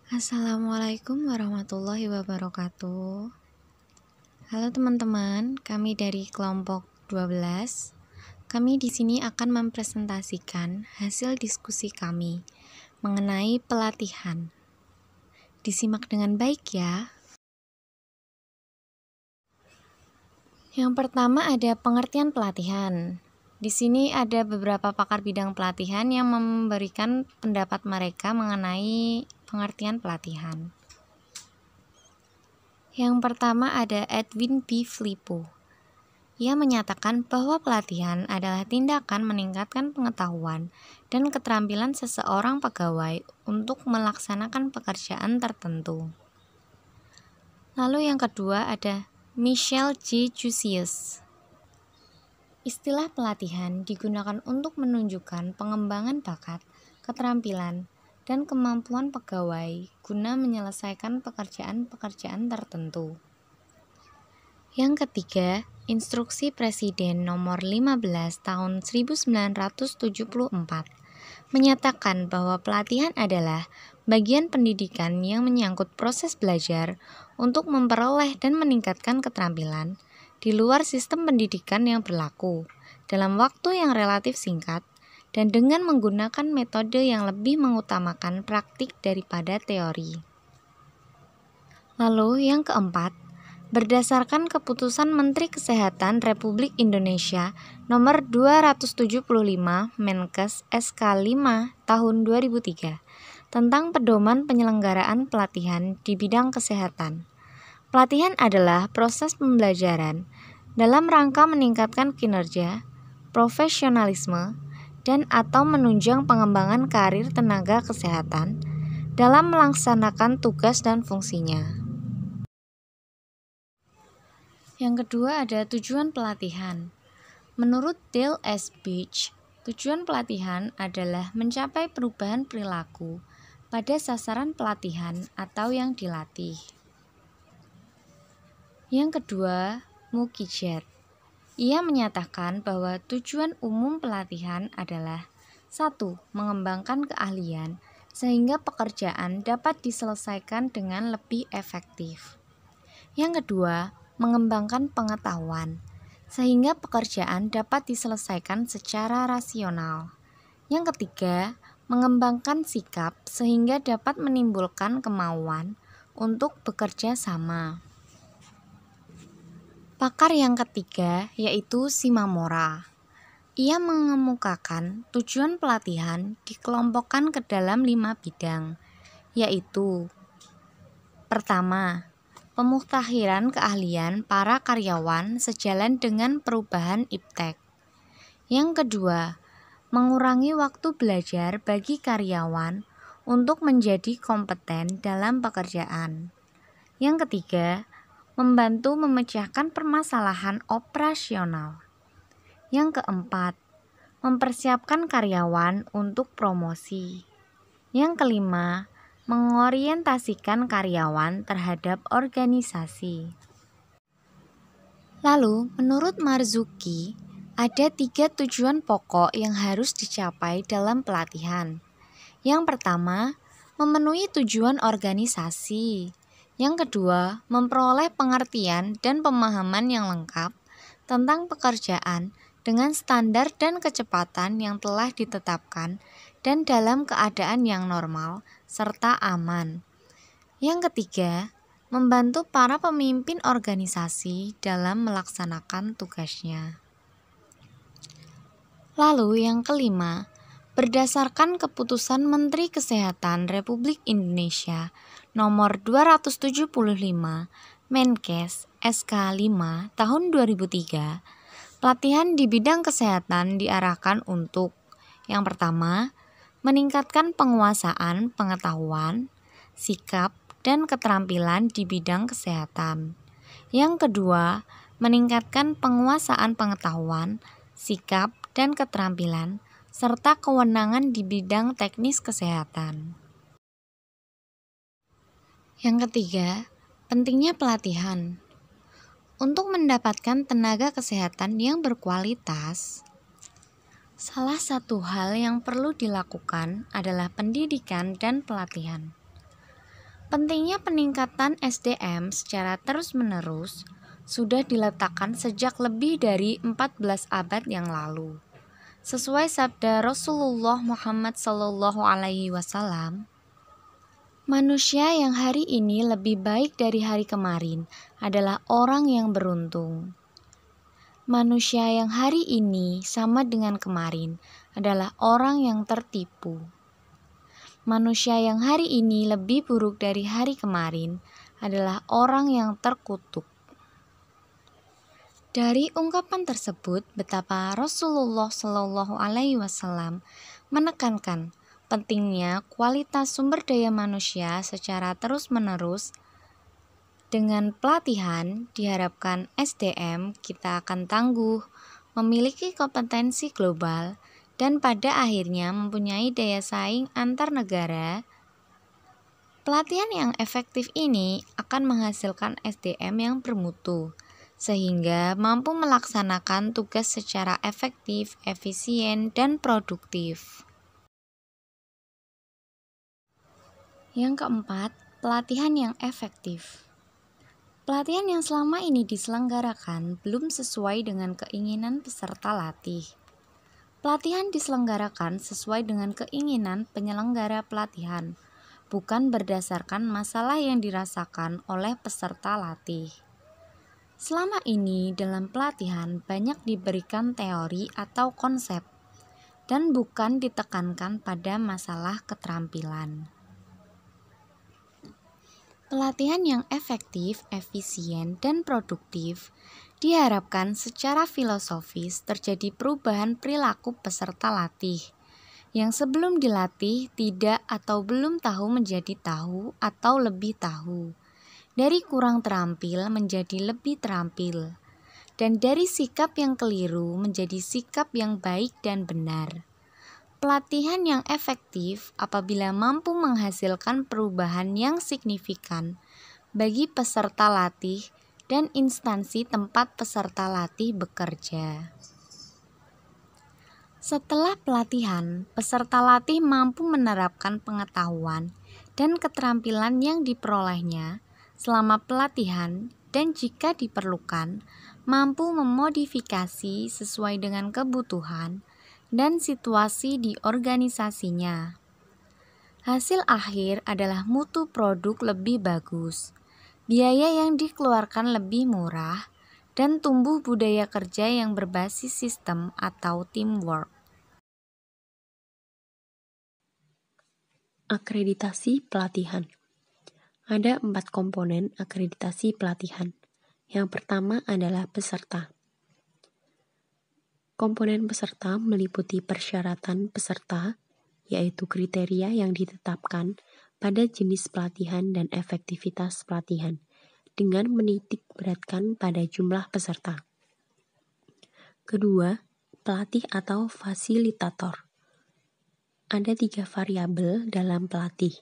Assalamualaikum warahmatullahi wabarakatuh. Halo teman-teman, kami dari kelompok 12. Kami di sini akan mempresentasikan hasil diskusi kami mengenai pelatihan. Disimak dengan baik ya. Yang pertama ada pengertian pelatihan. Di sini ada beberapa pakar bidang pelatihan yang memberikan pendapat mereka mengenai pengertian pelatihan. Yang pertama ada Edwin B. Filippo. Ia menyatakan bahwa pelatihan adalah tindakan meningkatkan pengetahuan dan keterampilan seseorang pegawai untuk melaksanakan pekerjaan tertentu. Lalu yang kedua ada Michel J. Jussius. Istilah pelatihan digunakan untuk menunjukkan pengembangan bakat, keterampilan, dan kemampuan pegawai guna menyelesaikan pekerjaan-pekerjaan tertentu. Yang ketiga, Instruksi Presiden Nomor 15 Tahun 1974 menyatakan bahwa pelatihan adalah bagian pendidikan yang menyangkut proses belajar untuk memperoleh dan meningkatkan keterampilan di luar sistem pendidikan yang berlaku dalam waktu yang relatif singkat dan dengan menggunakan metode yang lebih mengutamakan praktik daripada teori. Lalu yang keempat, berdasarkan keputusan Menteri Kesehatan Republik Indonesia Nomor 275 Menkes SK 5 Tahun 2003 tentang pedoman penyelenggaraan pelatihan di bidang kesehatan. Pelatihan adalah proses pembelajaran dalam rangka meningkatkan kinerja, profesionalisme, dan atau menunjang pengembangan karir tenaga kesehatan dalam melaksanakan tugas dan fungsinya. Yang kedua ada tujuan pelatihan. Menurut Dale S. Beach, tujuan pelatihan adalah mencapai perubahan perilaku pada sasaran pelatihan atau yang dilatih. Yang kedua, Mukherjee. Ia menyatakan bahwa tujuan umum pelatihan adalah 1. Mengembangkan keahlian sehingga pekerjaan dapat diselesaikan dengan lebih efektif. Yang kedua, mengembangkan pengetahuan, sehingga pekerjaan dapat diselesaikan secara rasional. Yang ketiga, mengembangkan sikap, sehingga dapat menimbulkan kemauan untuk bekerja sama. Pakar yang ketiga yaitu Shimamura. Ia mengemukakan tujuan pelatihan dikelompokkan ke dalam 5 bidang, yaitu pertama, pemutahiran keahlian para karyawan sejalan dengan perubahan iptek. Yang kedua, mengurangi waktu belajar bagi karyawan untuk menjadi kompeten dalam pekerjaan. Yang ketiga, membantu memecahkan permasalahan operasional. Yang keempat, mempersiapkan karyawan untuk promosi. Yang kelima, mengorientasikan karyawan terhadap organisasi. Lalu, menurut Marzuki, ada 3 tujuan pokok yang harus dicapai dalam pelatihan. Yang pertama, memenuhi tujuan organisasi. Yang kedua, memperoleh pengertian dan pemahaman yang lengkap tentang pekerjaan dengan standar dan kecepatan yang telah ditetapkan dan dalam keadaan yang normal serta aman. Yang ketiga, membantu para pemimpin organisasi dalam melaksanakan tugasnya. Lalu yang kelima, berdasarkan keputusan Menteri Kesehatan Republik Indonesia Nomor 275 Menkes SK 5 Tahun 2003, pelatihan di bidang kesehatan diarahkan untuk yang pertama, meningkatkan penguasaan pengetahuan, sikap, dan keterampilan di bidang kesehatan. Yang kedua, meningkatkan penguasaan pengetahuan, sikap, dan keterampilan, serta kewenangan di bidang teknis kesehatan. Yang ketiga, pentingnya pelatihan. Untuk mendapatkan tenaga kesehatan yang berkualitas, salah satu hal yang perlu dilakukan adalah pendidikan dan pelatihan. Pentingnya peningkatan SDM secara terus-menerus sudah diletakkan sejak lebih dari 14 abad yang lalu. Sesuai sabda Rasulullah Muhammad SAW, manusia yang hari ini lebih baik dari hari kemarin adalah orang yang beruntung. Manusia yang hari ini sama dengan kemarin adalah orang yang tertipu. Manusia yang hari ini lebih buruk dari hari kemarin adalah orang yang terkutuk. Dari ungkapan tersebut, betapa Rasulullah SAW menekankan pentingnya kualitas sumber daya manusia secara terus-menerus. Dengan pelatihan, diharapkan SDM kita akan tangguh, memiliki kompetensi global, dan pada akhirnya mempunyai daya saing antar negara. Pelatihan yang efektif ini akan menghasilkan SDM yang bermutu, sehingga mampu melaksanakan tugas secara efektif, efisien, dan produktif. Yang keempat, pelatihan yang efektif. Pelatihan yang selama ini diselenggarakan belum sesuai dengan keinginan peserta latih. Pelatihan diselenggarakan sesuai dengan keinginan penyelenggara pelatihan, bukan berdasarkan masalah yang dirasakan oleh peserta latih. Selama ini dalam pelatihan banyak diberikan teori atau konsep, dan bukan ditekankan pada masalah keterampilan. Pelatihan yang efektif, efisien, dan produktif diharapkan secara filosofis terjadi perubahan perilaku peserta latih yang sebelum dilatih tidak atau belum tahu menjadi tahu atau lebih tahu, dari kurang terampil menjadi lebih terampil, dan dari sikap yang keliru menjadi sikap yang baik dan benar. Pelatihan yang efektif apabila mampu menghasilkan perubahan yang signifikan bagi peserta latih dan instansi tempat peserta latih bekerja. Setelah pelatihan, peserta latih mampu menerapkan pengetahuan dan keterampilan yang diperolehnya selama pelatihan dan jika diperlukan, mampu memodifikasi sesuai dengan kebutuhan dan situasi di organisasinya. Hasil akhir adalah mutu produk lebih bagus, biaya yang dikeluarkan lebih murah, dan tumbuh budaya kerja yang berbasis sistem atau teamwork. Akreditasi pelatihan. Ada 4 komponen akreditasi pelatihan. Yang pertama adalah peserta. Komponen peserta meliputi persyaratan peserta, yaitu kriteria yang ditetapkan pada jenis pelatihan dan efektivitas pelatihan, dengan menitik beratkan pada jumlah peserta. Kedua, pelatih atau fasilitator. Ada 3 variabel dalam pelatih.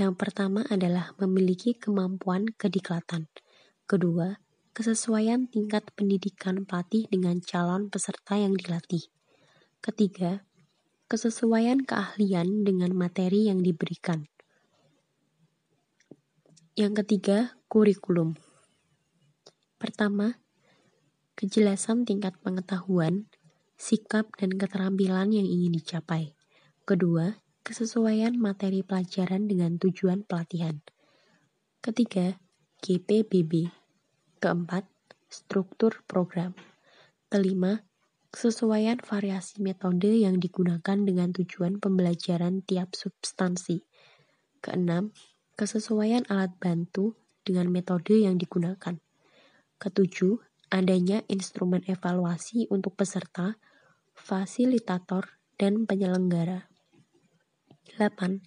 Yang pertama adalah memiliki kemampuan kediklatan. Kedua, kesesuaian tingkat pendidikan pelatih dengan calon peserta yang dilatih. Ketiga, kesesuaian keahlian dengan materi yang diberikan. Yang ketiga, kurikulum. Pertama, kejelasan tingkat pengetahuan, sikap, dan keterampilan yang ingin dicapai. Kedua, kesesuaian materi pelajaran dengan tujuan pelatihan. Ketiga, GPBB. Keempat, struktur program. Kelima, kesesuaian variasi metode yang digunakan dengan tujuan pembelajaran tiap substansi. Keenam, kesesuaian alat bantu dengan metode yang digunakan. Ketujuh, adanya instrumen evaluasi untuk peserta, fasilitator, dan penyelenggara. 8.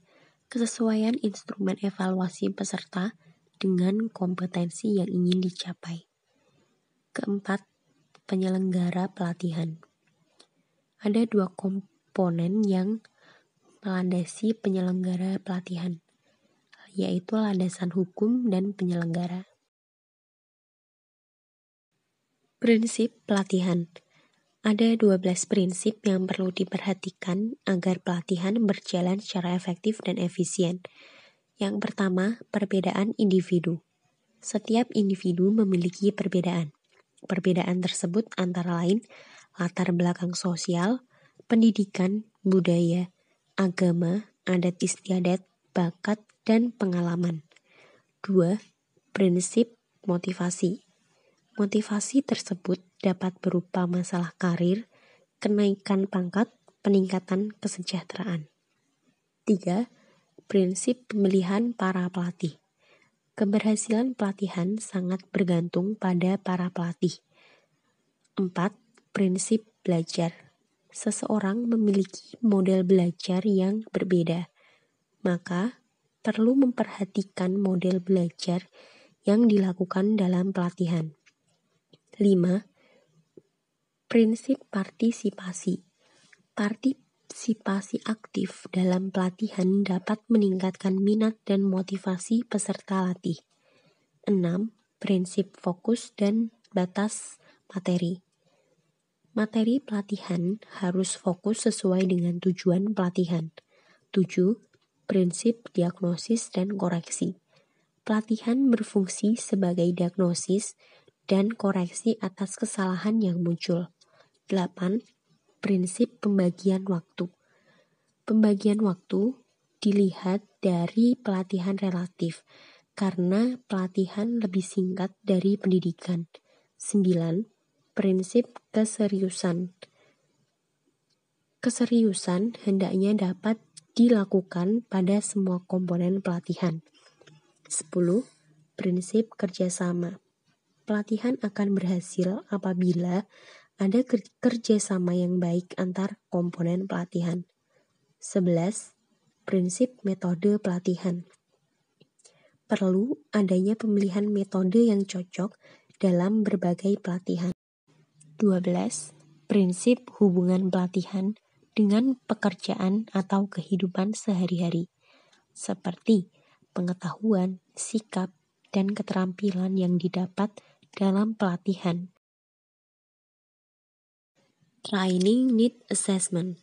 Kesesuaian instrumen evaluasi peserta dengan kompetensi yang ingin dicapai. Keempat, penyelenggara pelatihan. Ada 2 komponen yang melandasi penyelenggara pelatihan, yaitu landasan hukum dan penyelenggara. Prinsip pelatihan. Ada 12 prinsip yang perlu diperhatikan agar pelatihan berjalan secara efektif dan efisien. Yang pertama, perbedaan individu. Setiap individu memiliki perbedaan. Perbedaan tersebut antara lain latar belakang sosial, pendidikan, budaya, agama, adat istiadat, bakat, dan pengalaman. 2. Prinsip motivasi. Motivasi tersebut dapat berupa masalah karir, kenaikan pangkat, peningkatan kesejahteraan. 3. Prinsip pemilihan para pelatih. Keberhasilan pelatihan sangat bergantung pada para pelatih. 4. Prinsip belajar. Seseorang memiliki model belajar yang berbeda, maka perlu memperhatikan model belajar yang dilakukan dalam pelatihan. 5. Prinsip partisipasi. Partisipasi aktif dalam pelatihan dapat meningkatkan minat dan motivasi peserta latih. 6. Prinsip fokus dan batas materi. Materi pelatihan harus fokus sesuai dengan tujuan pelatihan. 7. Prinsip diagnosis dan koreksi. Pelatihan berfungsi sebagai diagnosis dan koreksi atas kesalahan yang muncul. 8. Prinsip pembagian waktu. Pembagian waktu dilihat dari pelatihan relatif, karena pelatihan lebih singkat dari pendidikan. 9. Prinsip keseriusan. Keseriusan hendaknya dapat dilakukan pada semua komponen pelatihan. 10. Prinsip kerjasama. Pelatihan akan berhasil apabila ada kerjasama yang baik antar komponen pelatihan. 11. Prinsip metode pelatihan. Perlu adanya pemilihan metode yang cocok dalam berbagai pelatihan. 12. Prinsip hubungan pelatihan dengan pekerjaan atau kehidupan sehari-hari, seperti pengetahuan, sikap, dan keterampilan yang didapat dalam pelatihan. Training Need Assessment.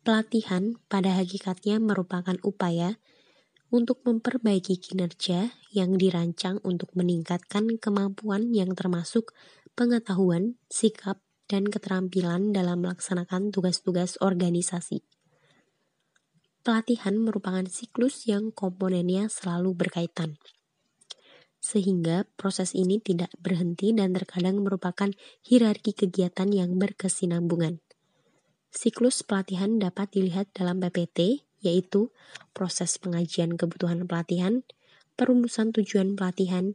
Pelatihan pada hakikatnya merupakan upaya untuk memperbaiki kinerja yang dirancang untuk meningkatkan kemampuan yang termasuk pengetahuan, sikap, dan keterampilan dalam melaksanakan tugas-tugas organisasi. Pelatihan merupakan siklus yang komponennya selalu berkaitan, sehingga proses ini tidak berhenti dan terkadang merupakan hierarki kegiatan yang berkesinambungan. Siklus pelatihan dapat dilihat dalam PPT, yaitu proses pengajian kebutuhan pelatihan, perumusan tujuan pelatihan,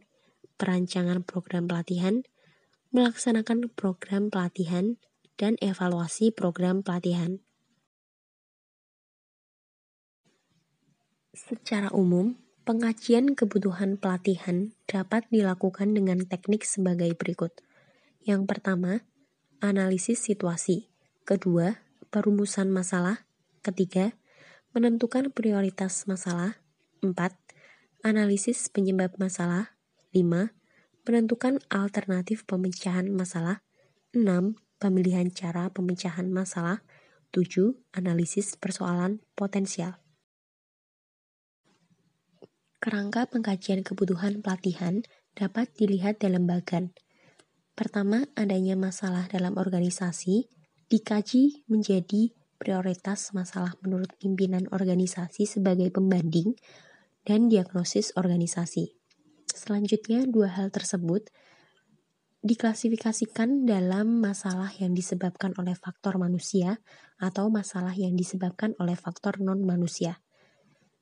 perancangan program pelatihan, melaksanakan program pelatihan, dan evaluasi program pelatihan. Secara umum, pengajian kebutuhan pelatihan dapat dilakukan dengan teknik sebagai berikut. Yang pertama, analisis situasi. Kedua, perumusan masalah. Ketiga, menentukan prioritas masalah. 4. Analisis penyebab masalah. 5. Menentukan alternatif pemecahan masalah. 6. Pemilihan cara pemecahan masalah. 7. Analisis persoalan potensial. Kerangka pengkajian kebutuhan pelatihan dapat dilihat dalam bagan. Pertama, adanya masalah dalam organisasi dikaji menjadi prioritas masalah menurut pimpinan organisasi sebagai pembanding dan diagnosis organisasi. Selanjutnya, dua hal tersebut diklasifikasikan dalam masalah yang disebabkan oleh faktor manusia atau masalah yang disebabkan oleh faktor non-manusia.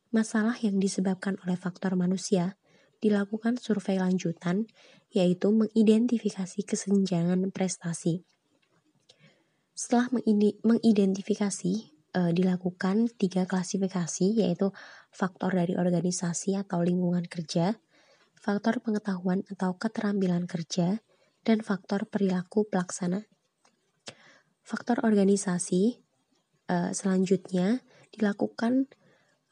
Masalah yang disebabkan oleh faktor manusia dilakukan survei lanjutan, yaitu mengidentifikasi kesenjangan prestasi. Setelah mengidentifikasi, dilakukan 3 klasifikasi, yaitu faktor dari organisasi atau lingkungan kerja, faktor pengetahuan atau keterampilan kerja, dan faktor perilaku pelaksana. Faktor organisasi selanjutnya dilakukan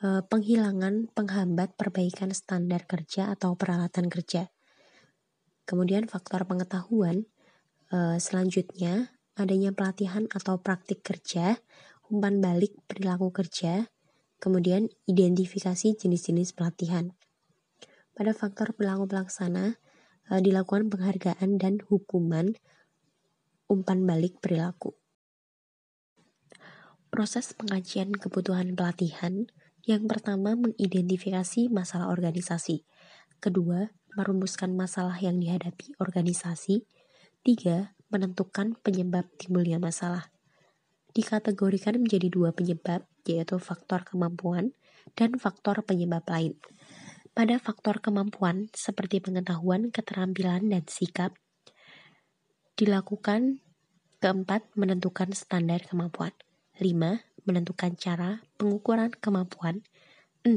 penghilangan penghambat perbaikan standar kerja atau peralatan kerja. Kemudian faktor pengetahuan selanjutnya adanya pelatihan atau praktik kerja, umpan balik perilaku kerja, Kemudian identifikasi jenis-jenis pelatihan. Pada faktor perilaku pelaksana dilakukan penghargaan dan hukuman umpan balik perilaku. Proses pengajian kebutuhan pelatihan, yang pertama mengidentifikasi masalah organisasi, kedua merumuskan masalah yang dihadapi organisasi, tiga menentukan penyebab timbulnya masalah. Dikategorikan menjadi dua penyebab, yaitu faktor kemampuan dan faktor penyebab lain. Pada faktor kemampuan seperti pengetahuan, keterampilan, dan sikap, dilakukan keempat menentukan standar kemampuan, 5 menentukan cara pengukuran kemampuan, 6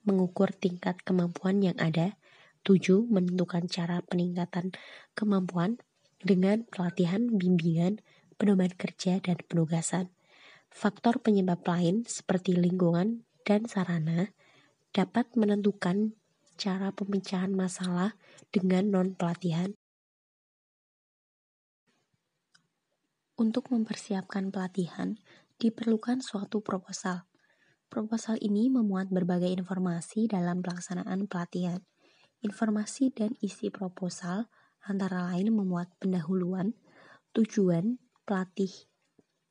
mengukur tingkat kemampuan yang ada, 7 menentukan cara peningkatan kemampuan dengan pelatihan, bimbingan, pedoman kerja, dan penugasan. Faktor penyebab lain seperti lingkungan dan sarana dapat menentukan cara pemecahan masalah dengan non-pelatihan. Untuk mempersiapkan pelatihan, diperlukan suatu proposal. Proposal ini memuat berbagai informasi dalam pelaksanaan pelatihan. Informasi dan isi proposal antara lain memuat pendahuluan, tujuan, pelatih,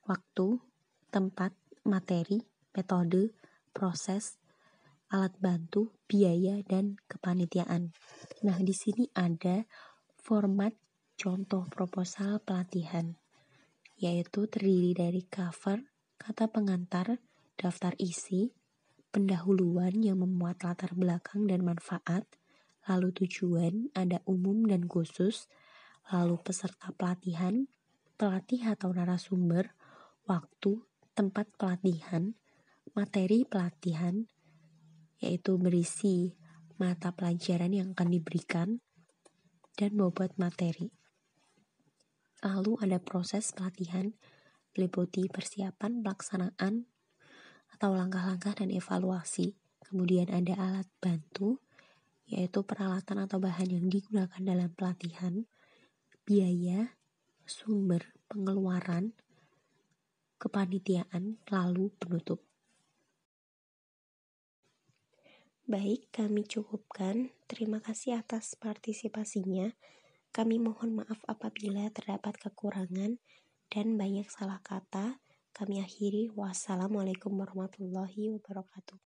waktu, tempat, materi, metode, proses, alat bantu, biaya, dan kepanitiaan. Nah, di sini ada format contoh proposal pelatihan, yaitu terdiri dari cover, kata pengantar, daftar isi, pendahuluan yang memuat latar belakang dan manfaat, lalu tujuan, ada umum dan khusus, lalu peserta pelatihan, pelatih atau narasumber, waktu, tempat pelatihan, materi pelatihan, yaitu berisi mata pelajaran yang akan diberikan, dan bobot materi. Lalu ada proses pelatihan, meliputi persiapan, pelaksanaan, atau langkah-langkah dan evaluasi. Kemudian ada alat bantu, yaitu peralatan atau bahan yang digunakan dalam pelatihan, biaya, sumber, pengeluaran, kepanitiaan, lalu penutup. Baik, kami cukupkan. Terima kasih atas partisipasinya. Kami mohon maaf apabila terdapat kekurangan dan banyak salah kata. Kami akhiri. Wassalamualaikum warahmatullahi wabarakatuh.